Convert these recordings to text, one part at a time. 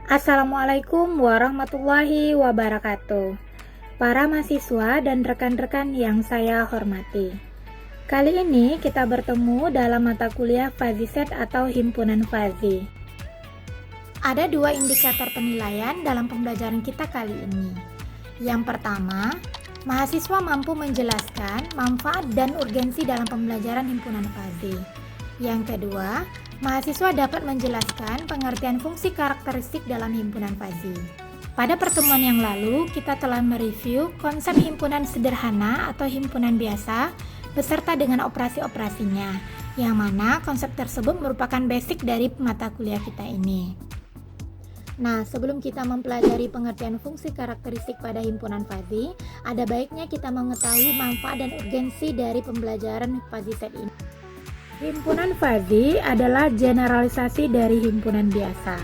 Assalamualaikum warahmatullahi wabarakatuh. Para mahasiswa dan rekan-rekan yang saya hormati. Kali ini kita bertemu dalam mata kuliah FaziSet atau Himpunan Fazi. Ada dua indikator penilaian dalam pembelajaran kita kali ini. Yang pertama, mahasiswa mampu menjelaskan manfaat dan urgensi dalam pembelajaran Himpunan Fazi. Yang kedua, mahasiswa dapat menjelaskan pengertian fungsi karakteristik dalam himpunan Fazi. Pada pertemuan yang lalu, kita telah mereview konsep himpunan sederhana atau himpunan biasa beserta dengan operasi-operasinya, yang mana konsep tersebut merupakan basic dari mata kuliah kita ini. Nah, sebelum kita mempelajari pengertian fungsi karakteristik pada himpunan Fazi, ada baiknya kita mengetahui manfaat dan urgensi dari pembelajaran FaziSet ini. Himpunan Fazi adalah generalisasi dari himpunan biasa.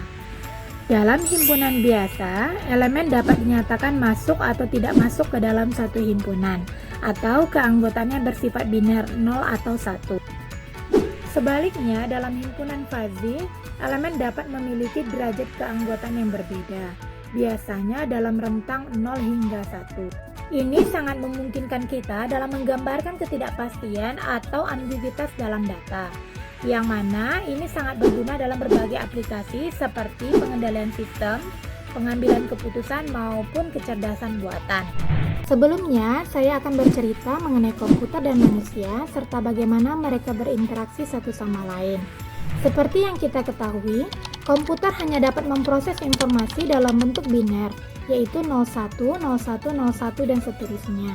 Dalam himpunan biasa, elemen dapat dinyatakan masuk atau tidak masuk ke dalam satu himpunan, atau keanggotaannya bersifat biner 0 atau 1. Sebaliknya, dalam himpunan Fazi, elemen dapat memiliki derajat keanggotaan yang berbeda, biasanya dalam rentang 0 hingga 1. Ini sangat memungkinkan kita dalam menggambarkan ketidakpastian atau ambiguitas dalam data, yang mana ini sangat berguna dalam berbagai aplikasi seperti pengendalian sistem, pengambilan keputusan maupun kecerdasan buatan. Sebelumnya, saya akan bercerita mengenai komputer dan manusia serta bagaimana mereka berinteraksi satu sama lain. Seperti yang kita ketahui, komputer hanya dapat memproses informasi dalam bentuk biner, yaitu 01, 01, 01, dan seterusnya.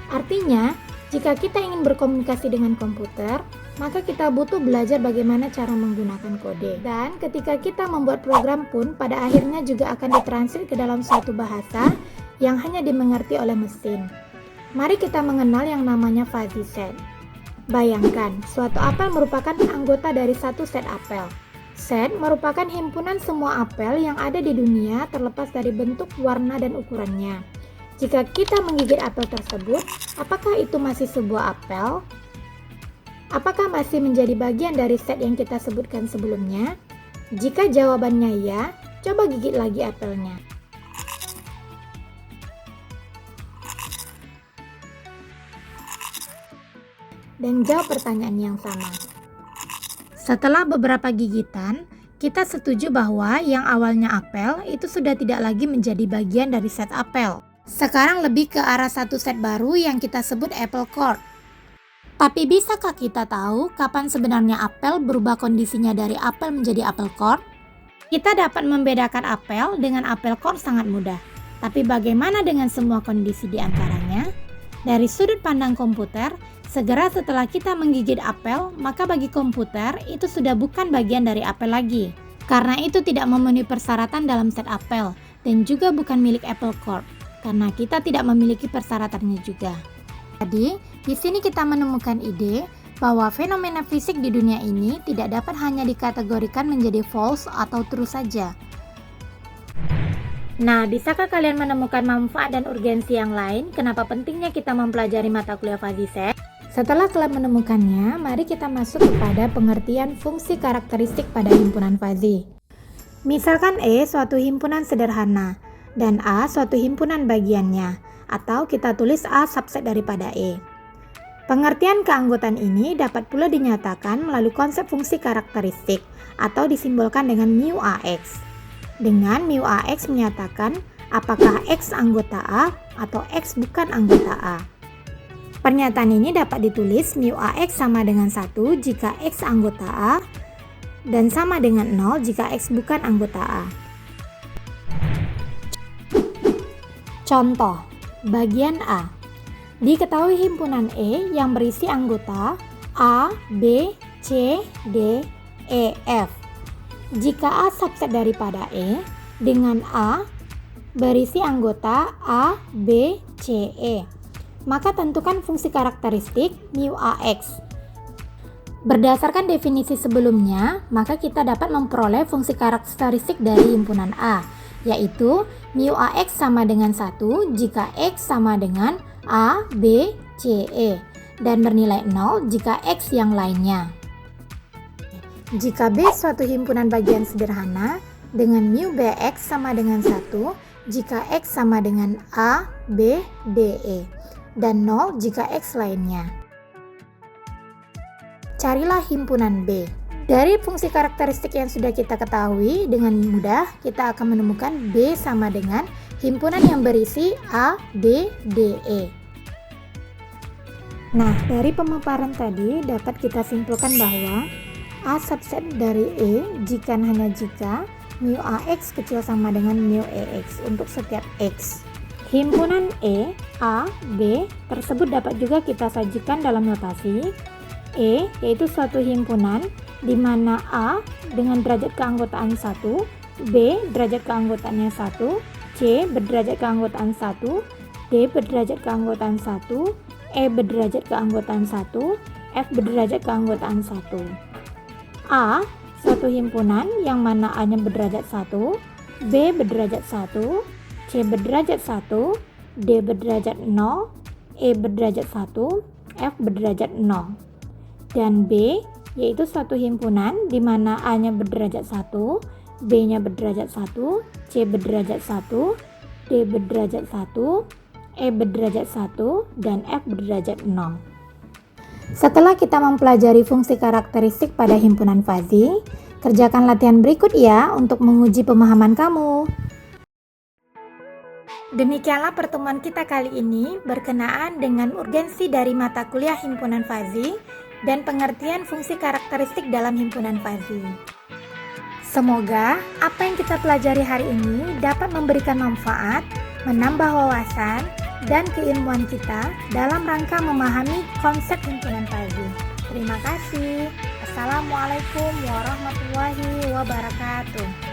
Artinya, jika kita ingin berkomunikasi dengan komputer, maka kita butuh belajar bagaimana cara menggunakan kode. Dan ketika kita membuat program pun, pada akhirnya juga akan ditranslate ke dalam suatu bahasa yang hanya dimengerti oleh mesin. Mari kita mengenal yang namanya FaziSet. Bayangkan, suatu apel merupakan anggota dari satu set apel. Set merupakan himpunan semua apel yang ada di dunia terlepas dari bentuk, warna, dan ukurannya. Jika kita menggigit apel tersebut, apakah itu masih sebuah apel? Apakah masih menjadi bagian dari set yang kita sebutkan sebelumnya? Jika jawabannya ya, coba gigit lagi apelnya. Dan jawab pertanyaan yang sama. Setelah beberapa gigitan, kita setuju bahwa yang awalnya apel itu sudah tidak lagi menjadi bagian dari set apel. Sekarang lebih ke arah satu set baru yang kita sebut apple core. Tapi bisakah kita tahu kapan sebenarnya apel berubah kondisinya dari apel menjadi apple core? Kita dapat membedakan apel dengan apple core sangat mudah. Tapi bagaimana dengan semua kondisi di antaranya? Dari sudut pandang komputer, segera setelah kita menggigit apel, maka bagi komputer itu sudah bukan bagian dari apel lagi. Karena itu tidak memenuhi persyaratan dalam set apel dan juga bukan milik Apple Corp. Karena kita tidak memiliki persyaratannya juga. Jadi, di sini kita menemukan ide bahwa fenomena fisik di dunia ini tidak dapat hanya dikategorikan menjadi false atau true saja. Nah, bisakah kalian menemukan manfaat dan urgensi yang lain? Kenapa pentingnya kita mempelajari mata kuliah FaziSet? Setelah kalian menemukannya, mari kita masuk kepada pengertian fungsi karakteristik pada himpunan Fazi. Misalkan E suatu himpunan sederhana, dan A suatu himpunan bagiannya, atau kita tulis A subset daripada E. Pengertian keanggotaan ini dapat pula dinyatakan melalui konsep fungsi karakteristik, atau disimbolkan dengan mu AX. Dengan mu AX menyatakan apakah X anggota A atau X bukan anggota A. Pernyataan ini dapat ditulis mu AX sama dengan 1 jika X anggota A dan sama dengan 0 jika X bukan anggota A. Contoh, bagian A. Diketahui himpunan E yang berisi anggota A, B, C, D, E, F. Jika A subset daripada E dengan A berisi anggota A, B, C, E, maka tentukan fungsi karakteristik mu AX. Berdasarkan definisi sebelumnya, maka kita dapat memperoleh fungsi karakteristik dari himpunan A, yaitu mu AX sama dengan 1 jika X sama dengan A, B, C, E, dan bernilai 0 jika X yang lainnya. Jika B suatu himpunan bagian sederhana, dengan mu Bx sama dengan 1 jika X sama dengan A, B, D, E, dan 0 jika X lainnya. Carilah himpunan B. Dari fungsi karakteristik yang sudah kita ketahui, dengan mudah kita akan menemukan B sama dengan himpunan yang berisi A, B, D, E. Nah, dari pemaparan tadi dapat kita simpulkan bahwa A subset dari E jika hanya jika mu AX kecil sama dengan mu EX untuk setiap X. Himpunan E, A, B tersebut dapat juga kita sajikan dalam notasi E, yaitu suatu himpunan di mana A dengan derajat keanggotaan 1, B derajat keanggotaannya 1, C berderajat keanggotaan 1, D berderajat keanggotaan 1, E berderajat keanggotaan 1, F berderajat keanggotaan 1. A, suatu himpunan yang mana A-nya berderajat 1, B berderajat 1, C berderajat 1, D berderajat 0, E berderajat 1, F berderajat 0. Dan B, yaitu suatu himpunan di mana A-nya berderajat 1, B-nya berderajat 1, C berderajat 1, D berderajat 1, E berderajat 1, dan F berderajat 0. Setelah kita mempelajari fungsi karakteristik pada himpunan fazi, kerjakan latihan berikut ya untuk menguji pemahaman kamu. Demikianlah pertemuan kita kali ini berkenaan dengan urgensi dari mata kuliah himpunan fazi dan pengertian fungsi karakteristik dalam himpunan fazi. Semoga apa yang kita pelajari hari ini dapat memberikan manfaat, menambah wawasan, dan keilmuan kita dalam rangka memahami konsep himpunan fazi. Terima kasih. Assalamualaikum warahmatullahi wabarakatuh.